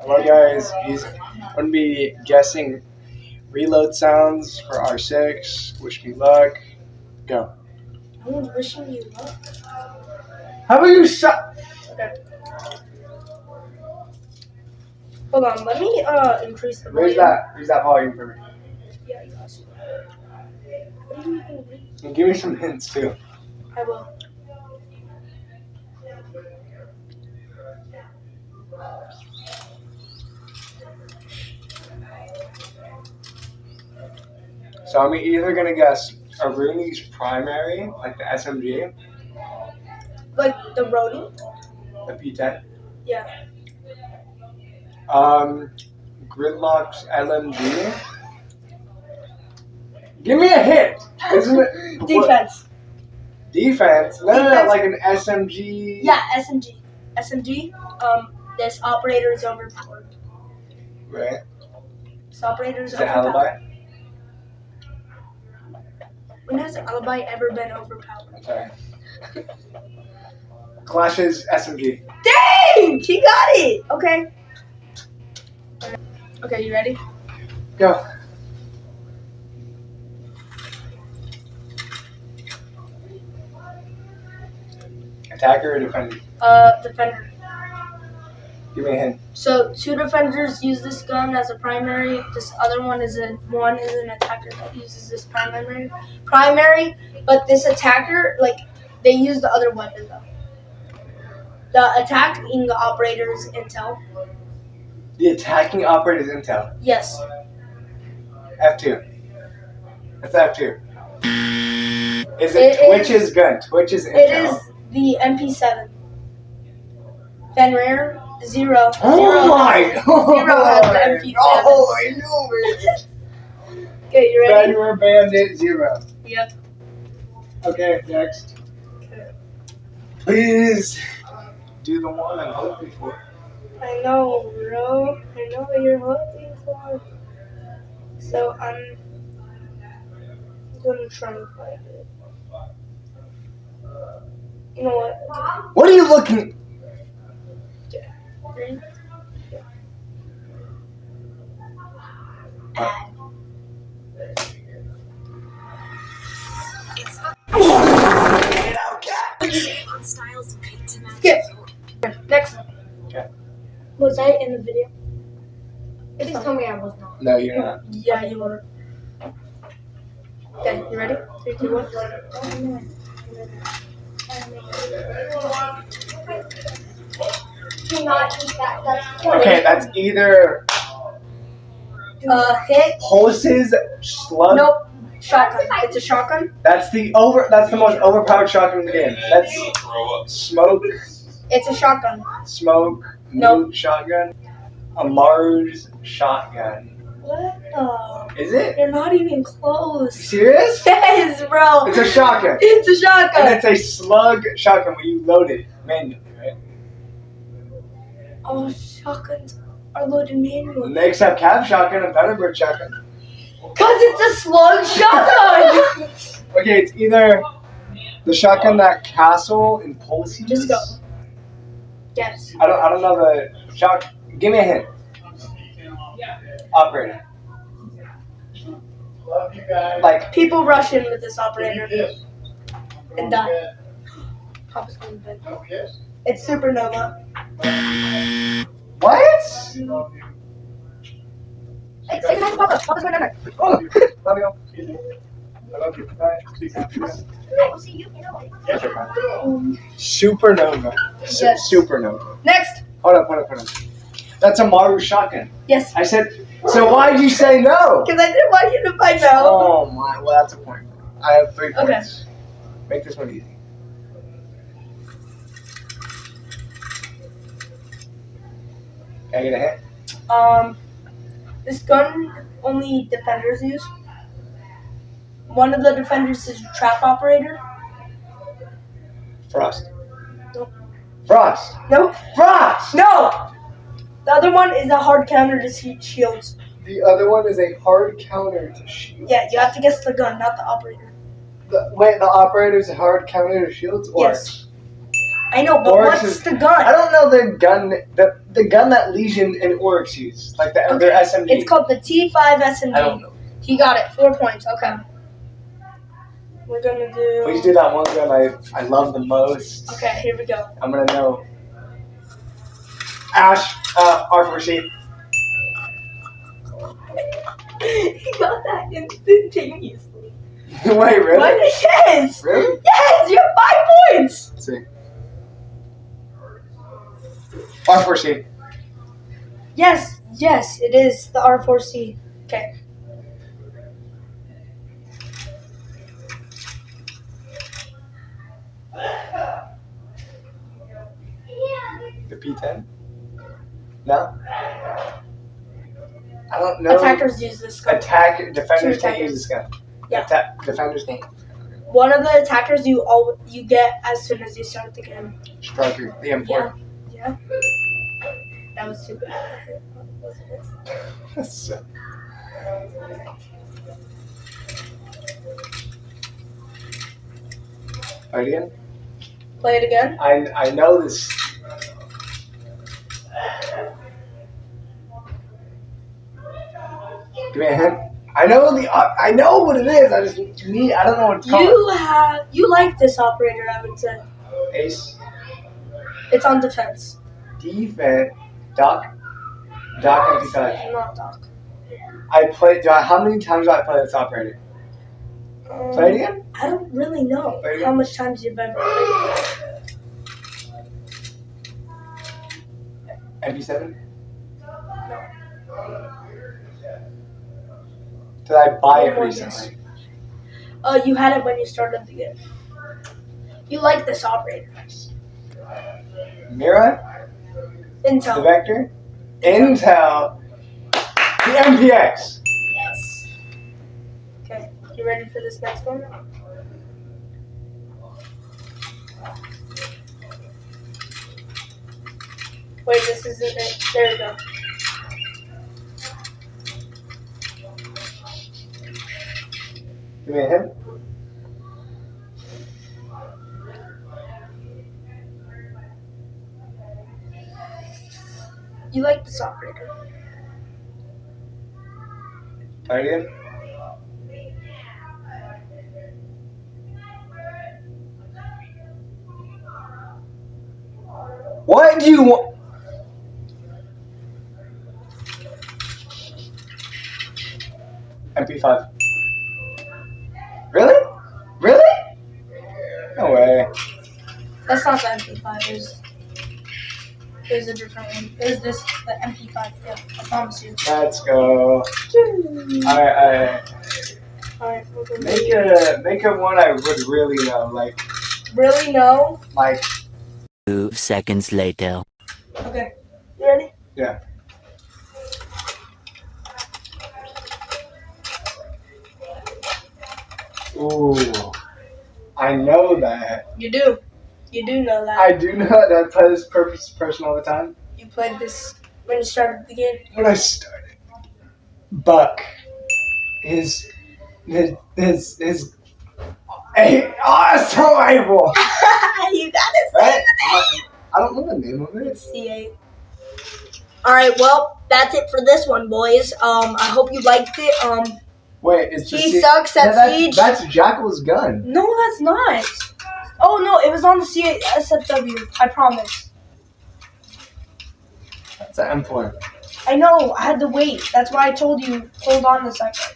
Well, guys, he's going to be guessing reload sounds for R6. Wish me luck. Go. No one's wishing you luck. How about you shut? Okay. Hold on, let me increase the Where's volume. that volume for me? Yeah, you got you. What do you mean? And give me some hints too. I will. So I'm either going to guess a Rooney's primary, like the SMG, Like the roadie? the P10. Yeah. Gridlock's LMG. Give me a hint. Isn't it Defense. Defense? No, Defense. like an SMG. Yeah, SMG. SMG. This operator is overpowered. Right. This operator is Is it overpowered. Alibi? When has Alibi ever been overpowered? I'm sorry. Clash's SMG. Dang! He got it! Okay. Okay, you ready? Go. Attacker or defender? Defender. Give me a hint. So 2 defenders use this gun as a primary. This other one is an attacker that uses this primary. But this attacker, like, they use the other weapon though. The attacking operator's intel. The attacking operator's intel. Yes. F2. That's F2. Is it It Twitch's gun? Twitch's intel. It is the MP7. Fenrir 0. Oh my god! Zero has the MP7. Oh, I knew it! Okay, you ready? Fenrir Bandit 0. Yep. Okay, next. Okay. Please do the one I'm hoping for. I know, bro. I know what you're hoping for. So I'm gonna try and find it. You know what? What are you looking? Three. Skip. Next. Okay. Was I in the video? Please tell me I was not. No, you're not. Yeah, you were. Okay, you ready? 3, 2, 1. Do not eat that. That's Okay, that's either Hit. Pulse's slug. Nope. Shotgun. It's a shotgun. That's the most overpowered shotgun in the game. That's smoke. It's a shotgun. Smoke. Nope. Shotgun. A Mars shotgun. What the? Is it? You're not even You close. serious? Yes, bro. It's a shotgun. It's a shotgun. And it's a slug shotgun when you load it manually, right? Oh, shotguns are loaded manually. Except Cav shotgun and Thunderbird shotgun. Cause it's a slug shotgun. Okay, it's either the shotgun that Castle and Pulse use. Just go. Yes. I don't know the shot. Give me a hint. Operator. Love you guys. Like People rush in with this operator Yes. and die. Papa's going to bed. No kiss. It's Supernova. what? Love you. Hey, say goodnight to Papa. Papa's going to bed. Oh, love you. Excuse me. I love you. Bye. See you. I will see you in a way. Yes, sir. Supernova. Yes. Supernova. Next. Hold up. That's a Maru shotgun. Yes. I said. So why did you say no? Because I didn't want you to find out. Oh my. Well, that's a point. I have 3 Okay. points. Make this one easy. Can I get a hint? This gun only defenders use. One of the defenders is a trap operator. Frost. Nope. Frost. Nope. Frost. No. The other one is a hard counter to shields. The other one is a hard counter to shield. Yeah, you have to guess the gun, not the operator. The operator's a hard counter to shields? Or Yes. I know, but Oryx what's is- the I gun? don't know the gun. The gun that Legion and Oryx use, like their SMG. It's called the T5 SMG. I don't know. He got it. 4 points. Okay. We're gonna do. Please do that one gun I love the most. Okay, here we go. I'm gonna know. Ash, R4C. He got that instantaneously. Wait, really? What? Yes! Really? Yes! You have 5 points! Let's see. R4C. Yes, it is the R4C. Okay. The P10? No? I don't know. Attackers use this gun. Defenders Two can't use attackers. this gun. Yeah. Defenders can't. One of the attackers you get as soon as you start the game. Striker, the M4. Yeah. That was too bad. Wasn't it? So- Play it again. Play it again. I know this. Give me a hint. I know what it is. I don't know what it's called. You like this operator, I would say. Ace. It's on defense. Defense. Doc 55. Not Doc. How many times do I play this operator? Play it again? I don't really know Play it how again? much times you've ever played it. MP7? Did I buy it Oh, recently? You had it when you started the game. You like this operator. Mira? The Intel. Vector? Intel. The MPX. Yes. Okay, you ready for this next one? Wait, this isn't it. There we go. Give me a hint. You like this operator. Play it again. What do you want? MP5. Really? Really? No way. That's not the MP5. There's a different one. There's this, the MP5. Yeah, I promise you. Let's go. Alright. Alright, we're gonna Make a one I would really know. really know. Like 2 seconds later. Okay, you ready? yeah. Ooh. I know that. You do. You do know that. I do know that I play this person all the time. You played this when you started the game. When I started, Buck, his assault rifle. You gotta Right? I don't know the name of it. It's C8. Alright, well, that's it for this one, boys. I hope you liked it. Wait, it's the He sucks at Siege. That's Jackal's gun. No, that's not. Oh, no, it was on the C8 SFW. I promise. That's an M4. I know, I had to wait. That's why I told you, hold on a second.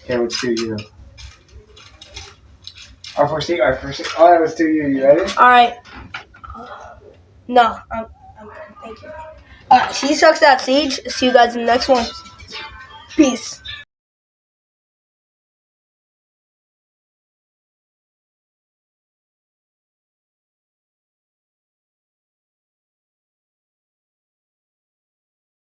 Okay, let's do you. R4C. Oh, that was 2U. You ready? Alright. No, I'm good. Thank you. She sucks at Siege. See you guys in the next one. Peace.